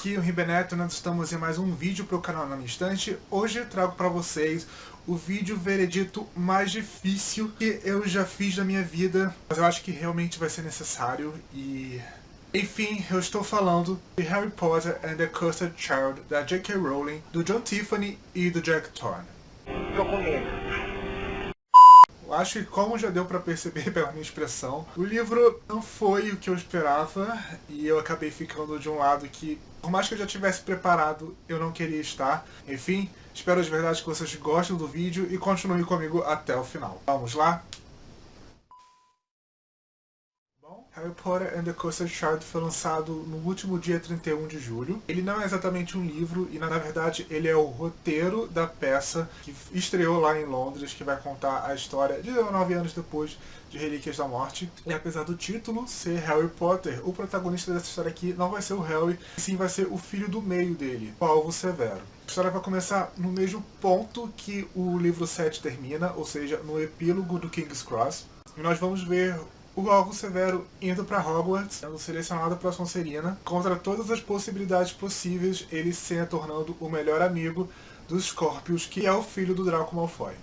aqui, o Ribeneto, nós estamos em mais um vídeo para o canal Na Minha Estante. Hoje eu trago para vocês o vídeo veredito mais difícil que eu já fiz na minha vida, mas eu acho que realmente vai ser necessário e... Enfim, eu estou falando de Harry Potter and the Cursed Child, da J.K. Rowling, do John Tiffany e do Jack Thorne. Tô com medo. Acho que, como já deu pra perceber pela minha expressão, o livro não foi o que eu esperava e eu acabei ficando de um lado que, por mais que eu já tivesse preparado, eu não queria estar. Enfim, espero de verdade que vocês gostem do vídeo e continuem comigo até o final. Vamos lá? Harry Potter and the Cursed Child foi lançado no último dia 31 de julho. Ele não é exatamente um livro e, na verdade, ele é o roteiro da peça que estreou lá em Londres, que vai contar a história de 19 anos depois de Relíquias da Morte. E apesar do título ser Harry Potter, o protagonista dessa história aqui não vai ser o Harry, sim vai ser o filho do meio dele, o Alvo Severo. A história vai começar no mesmo ponto que o livro 7 termina, ou seja, no epílogo do King's Cross. E nós vamos ver o Alvo Severo indo para Hogwarts, sendo selecionado para Sonserina. Contra todas as possibilidades possíveis, ele se tornando o melhor amigo dos Scorpius, que é o filho do Draco Malfoy.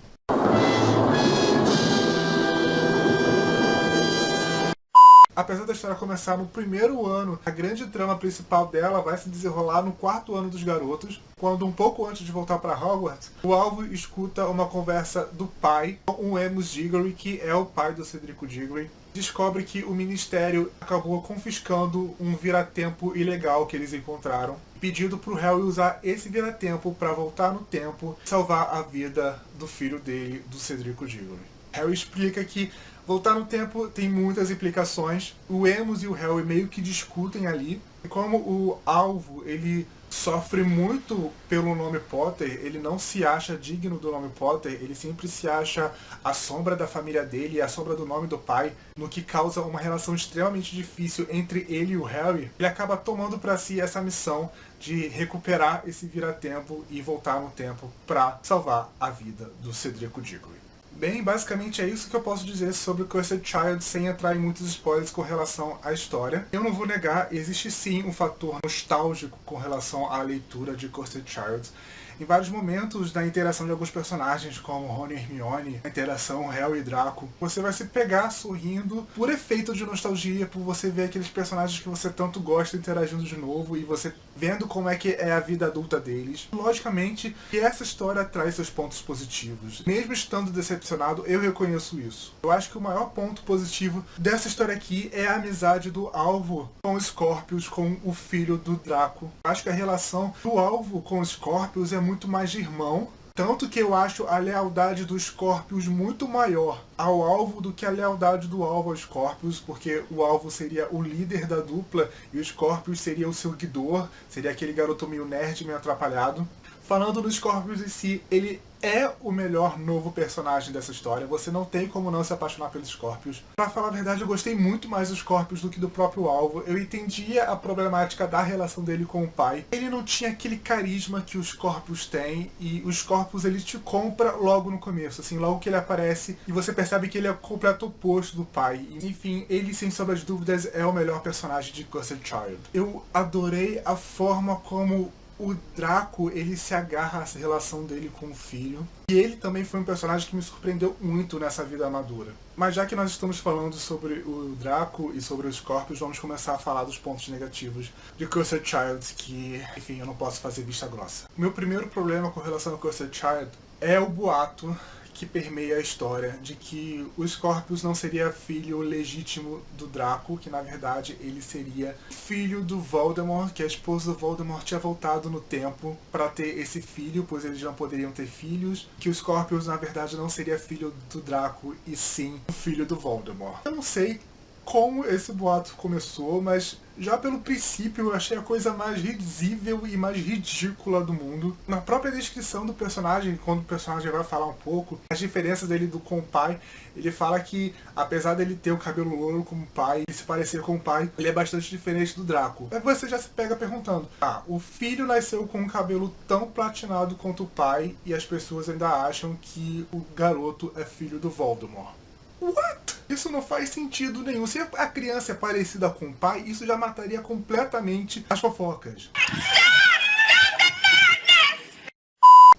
Apesar da história começar no primeiro ano, a grande trama principal dela vai se desenrolar no quarto ano dos garotos, quando um pouco antes de voltar para Hogwarts, o Alvo escuta uma conversa do pai com o Remus Diggory, que é o pai do Cedrico Diggory. Descobre que o Ministério acabou confiscando um vira-tempo ilegal que eles encontraram, pedindo para o Harry usar esse vira-tempo para voltar no tempo e salvar a vida do filho dele, do Cedrico Diggory. Harry explica que voltar no tempo tem muitas implicações. O Remus e o Harry meio que discutem ali. E como o Alvo, ele sofre muito pelo nome Potter, ele não se acha digno do nome Potter, ele sempre se acha a sombra da família dele e a sombra do nome do pai, no que causa uma relação extremamente difícil entre ele e o Harry. Ele acaba tomando para si essa missão de recuperar esse vira-tempo e voltar no tempo para salvar a vida do Cedrico Diggory. Bem, basicamente é isso que eu posso dizer sobre Cursed Child sem entrar em muitos spoilers com relação à história. Eu não vou negar, existe sim um fator nostálgico com relação à leitura de Cursed Child. Em vários momentos da interação de alguns personagens, como Rony e Hermione, a interação Harry e Draco, você vai se pegar sorrindo por efeito de nostalgia, por você ver aqueles personagens que você tanto gosta interagindo de novo e você vendo como é que é a vida adulta deles. Logicamente, que essa história traz seus pontos positivos. Mesmo estando decepcionado, eu reconheço isso. Eu acho que o maior ponto positivo dessa história aqui é a amizade do Alvo com os Scorpius, com o filho do Draco. Eu acho que a relação do Alvo com os Scorpius é muito mais de irmão, tanto que eu acho a lealdade dos Scorpius muito maior ao Alvo do que a lealdade do Alvo aos Scorpius, porque o Alvo seria o líder da dupla e o Scorpius seria o seu guidor, seria aquele garoto meio nerd, meio atrapalhado. Falando dos Scorpius em si, ele é o melhor novo personagem dessa história. Você não tem como não se apaixonar pelos Scorpius. Pra falar a verdade, eu gostei muito mais dos Scorpius do que do próprio Alvo. Eu entendia a problemática da relação dele com o pai. Ele não tinha aquele carisma que os Scorpius têm. E os Scorpius, ele te compra logo no começo. Assim, logo que ele aparece. E você percebe que ele é o completo oposto do pai. E, enfim, ele, sem sombra de dúvidas, é o melhor personagem de Cursed Child. Eu adorei a forma como o Draco, ele se agarra à relação dele com o filho. E ele também foi um personagem que me surpreendeu muito nessa vida madura. Mas já que nós estamos falando sobre o Draco e sobre os Scorpius, vamos começar a falar dos pontos negativos de Cursed Child, que, enfim, eu não posso fazer vista grossa. O meu primeiro problema com relação a Cursed Child é o boato que permeia a história de que o Scorpius não seria filho legítimo do Draco, que na verdade ele seria filho do Voldemort, que a esposa do Voldemort tinha voltado no tempo para ter esse filho, pois eles não poderiam ter filhos, que o Scorpius na verdade não seria filho do Draco e sim o filho do Voldemort. Eu não sei como esse boato começou, mas já pelo princípio eu achei a coisa mais risível e mais ridícula do mundo. Na própria descrição do personagem, quando o personagem vai falar um pouco as diferenças dele com o pai, ele fala que apesar dele ter o cabelo louro como o pai e se parecer com o pai, ele é bastante diferente do Draco. Aí você já se pega perguntando, o filho nasceu com um cabelo tão platinado quanto o pai e as pessoas ainda acham que o garoto é filho do Voldemort. What? Isso não faz sentido nenhum. Se a criança é parecida com o pai, isso já mataria completamente as fofocas.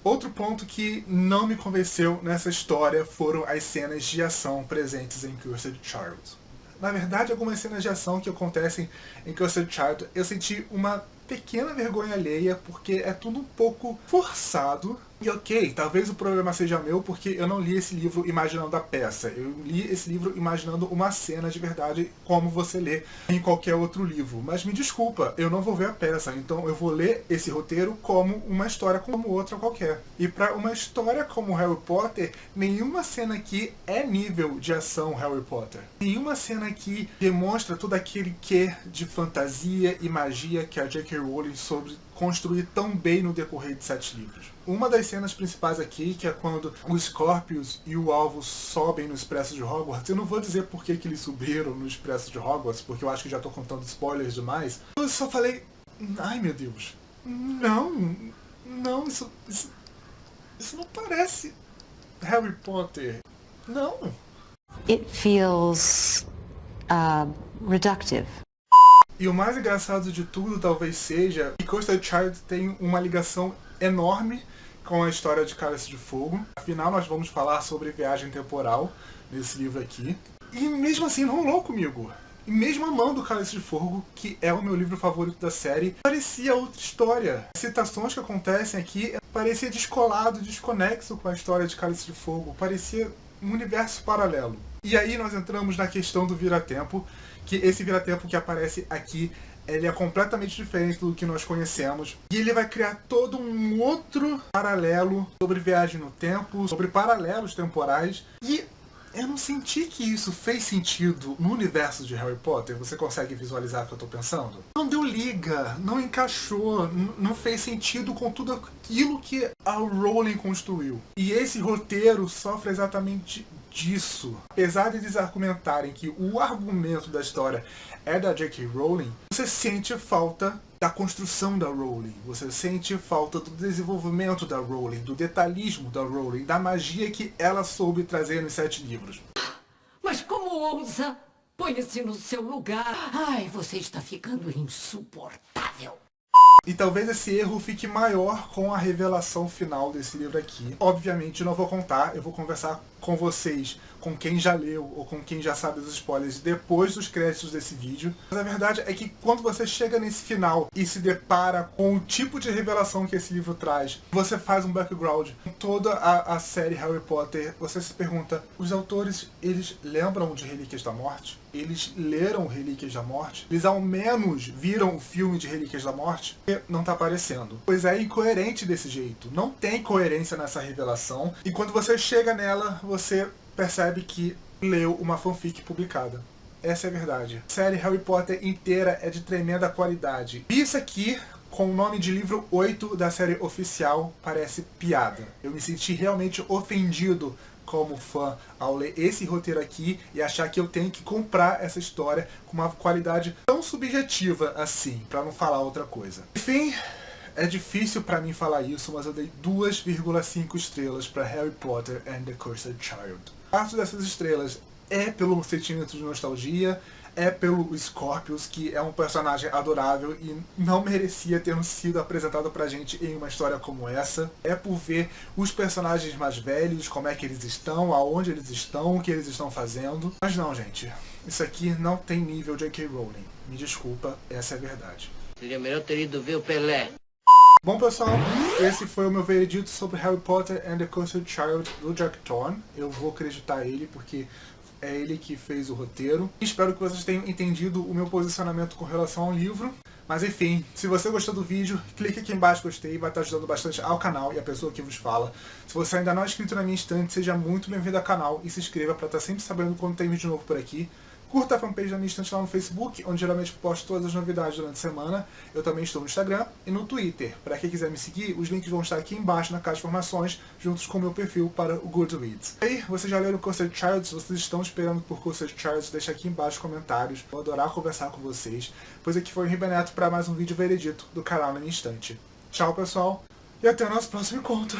Outro ponto que não me convenceu nessa história foram as cenas de ação presentes em Cursed Child. Na verdade, algumas cenas de ação que acontecem em Cursed Child, eu senti uma pequena vergonha alheia, porque é tudo um pouco forçado. E ok, talvez o problema seja meu, porque eu não li esse livro imaginando a peça. Eu li esse livro imaginando uma cena de verdade, como você lê em qualquer outro livro. Mas me desculpa, eu não vou ver a peça, então eu vou ler esse roteiro como uma história como outra qualquer. E para uma história como Harry Potter, nenhuma cena aqui é nível de ação Harry Potter. Nenhuma cena aqui demonstra todo aquele quê de fantasia e magia que a J.K. Rowling soube construir tão bem no decorrer de 7 livros. Uma das cenas principais aqui, que é quando o Scorpius e o Alvo sobem no Expresso de Hogwarts. Eu não vou dizer por que eles subiram no Expresso de Hogwarts, porque eu acho que já estou contando spoilers demais. Eu só falei, ai meu Deus, não, isso não parece Harry Potter. Não. It feels reductive. E o mais engraçado de tudo talvez seja que Cursed Child tem uma ligação enorme com a história de Cálice de Fogo. Afinal, nós vamos falar sobre viagem temporal nesse livro aqui. E mesmo assim não rolou comigo. E mesmo amando Cálice de Fogo, que é o meu livro favorito da série, parecia outra história. As citações que acontecem aqui parecia descolado, desconexo com a história de Cálice de Fogo. Parecia um universo paralelo. E aí nós entramos na questão do vira-tempo, que esse vira-tempo que aparece aqui, ele é completamente diferente do que nós conhecemos. E ele vai criar todo um outro paralelo sobre viagem no tempo, sobre paralelos temporais. E eu não senti que isso fez sentido no universo de Harry Potter. Você consegue visualizar o que eu tô pensando? Não deu liga, não encaixou, não fez sentido com tudo aquilo que a Rowling construiu. E esse roteiro sofre exatamente disso. Apesar de eles argumentarem que o argumento da história é da J.K. Rowling, você sente falta da construção da Rowling, você sente falta do desenvolvimento da Rowling, do detalhismo da Rowling, da magia que ela soube trazer nos 7 livros. Mas como ousa? Põe-se no seu lugar. Ai, você está ficando insuportável. E talvez esse erro fique maior com a revelação final desse livro aqui. Obviamente não vou contar, eu vou conversar com vocês, com quem já leu ou com quem já sabe dos spoilers depois dos créditos desse vídeo. Mas a verdade é que quando você chega nesse final e se depara com o tipo de revelação que esse livro traz, você faz um background com toda a série Harry Potter, você se pergunta, os autores, eles lembram de Relíquias da Morte? Eles leram Relíquias da Morte? Eles ao menos viram o filme de Relíquias da Morte? E não tá aparecendo. Pois é incoerente desse jeito. Não tem coerência nessa revelação. E quando você chega nela, você percebe que leu uma fanfic publicada. Essa é a verdade. A série Harry Potter inteira é de tremenda qualidade. Isso aqui, com o nome de livro 8 da série oficial, parece piada. Eu me senti realmente ofendido como fã ao ler esse roteiro aqui e achar que eu tenho que comprar essa história com uma qualidade tão subjetiva assim, pra não falar outra coisa. Enfim, é difícil pra mim falar isso, mas eu dei 2,5 estrelas pra Harry Potter and the Cursed Child. Parte dessas estrelas é pelo sentimento de nostalgia, é pelo Scorpius, que é um personagem adorável e não merecia ter sido apresentado pra gente em uma história como essa. É por ver os personagens mais velhos, como é que eles estão, aonde eles estão, o que eles estão fazendo. Mas não, gente, isso aqui não tem nível J.K. Rowling. Me desculpa, essa é a verdade. Seria melhor ter ido ver o Pelé. Bom, pessoal, esse foi o meu veredito sobre Harry Potter and the Cursed Child do Jack Thorne. Eu vou acreditar ele porque é ele que fez o roteiro. Espero que vocês tenham entendido o meu posicionamento com relação ao livro. Mas enfim, se você gostou do vídeo, clique aqui embaixo gostei, vai estar ajudando bastante ao canal e a pessoa que vos fala. Se você ainda não é inscrito na minha estante, seja muito bem-vindo ao canal e se inscreva para estar sempre sabendo quando tem vídeo novo por aqui. Curta a fanpage da minha estante lá no Facebook, onde geralmente posto todas as novidades durante a semana. Eu também estou no Instagram e no Twitter. Para quem quiser me seguir, os links vão estar aqui embaixo na caixa de informações, juntos com o meu perfil para o Goodreads. E aí, vocês já leram Cursed Child? Se vocês estão esperando por Cursed Child, deixa aqui embaixo nos comentários. Vou adorar conversar com vocês. Pois aqui foi o Ribe Neto para mais um vídeo veredito do canal na minha estante. Tchau, pessoal, e até o nosso próximo encontro.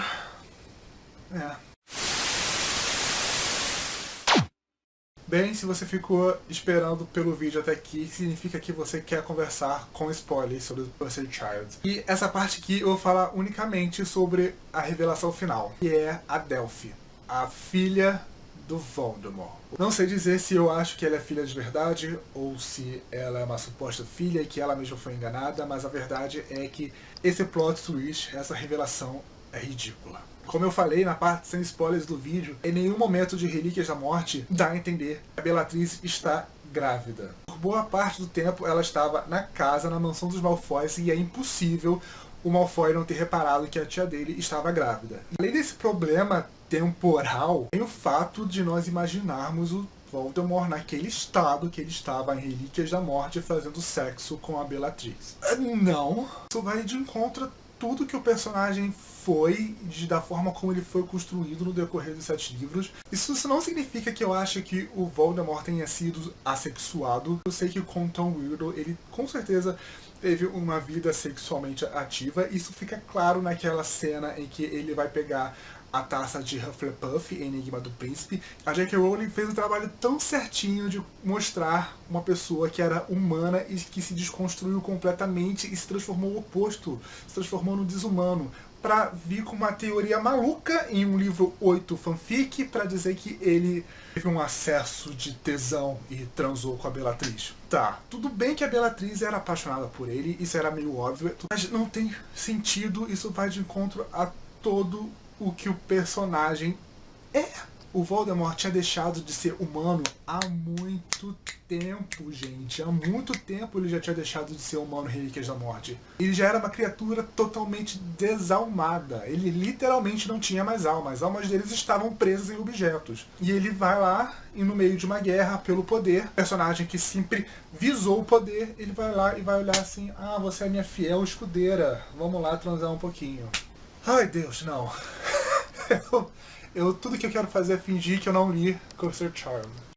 Bem, se você ficou esperando pelo vídeo até aqui, significa que você quer conversar com spoilers sobre Cursed Child. E essa parte aqui eu vou falar unicamente sobre a revelação final, que é a Delphi, a filha do Voldemort. Não sei dizer se eu acho que ela é filha de verdade ou se ela é uma suposta filha e que ela mesma foi enganada, mas a verdade é que esse plot twist, essa revelação é ridícula. Como eu falei na parte sem spoilers do vídeo, em nenhum momento de Relíquias da Morte dá a entender que a Bellatrix está grávida. Por boa parte do tempo ela estava na casa, na mansão dos Malfoys, e é impossível o Malfoy não ter reparado que a tia dele estava grávida. Além desse problema temporal, tem o fato de nós imaginarmos o Voldemort naquele estado que ele estava em Relíquias da Morte fazendo sexo com a Bellatrix. Não, isso vai de encontro a tudo que o personagem foi, da forma como ele foi construído no decorrer dos 7 livros. Isso não significa que eu acho que o Voldemort tenha sido assexuado. Eu sei que o Tom Riddle, ele com certeza teve uma vida sexualmente ativa. Isso fica claro naquela cena em que ele vai pegar a taça de Hufflepuff, Enigma do Príncipe. A J.K. Rowling fez um trabalho tão certinho de mostrar uma pessoa que era humana e que se desconstruiu completamente e se transformou o oposto, se transformou no desumano, pra vir com uma teoria maluca em um livro 8 fanfic pra dizer que ele teve um acesso de tesão e transou com a Bellatrix. Tá, tudo bem que a Bellatrix era apaixonada por ele, isso era meio óbvio, mas não tem sentido, isso vai de encontro a todo o que o personagem é. O Voldemort tinha deixado de ser humano há muito tempo, gente. Há muito tempo ele já tinha deixado de ser humano em Relíquias da Morte. Ele já era uma criatura totalmente desalmada. Ele literalmente não tinha mais alma. As almas deles estavam presas em objetos. E ele vai lá, e no meio de uma guerra pelo poder, personagem que sempre visou o poder, ele vai lá e vai olhar assim: ah, você é minha fiel escudeira. Vamos lá transar um pouquinho. Ai, Deus, não. Tudo que eu quero fazer é fingir que eu não li Cursed Child.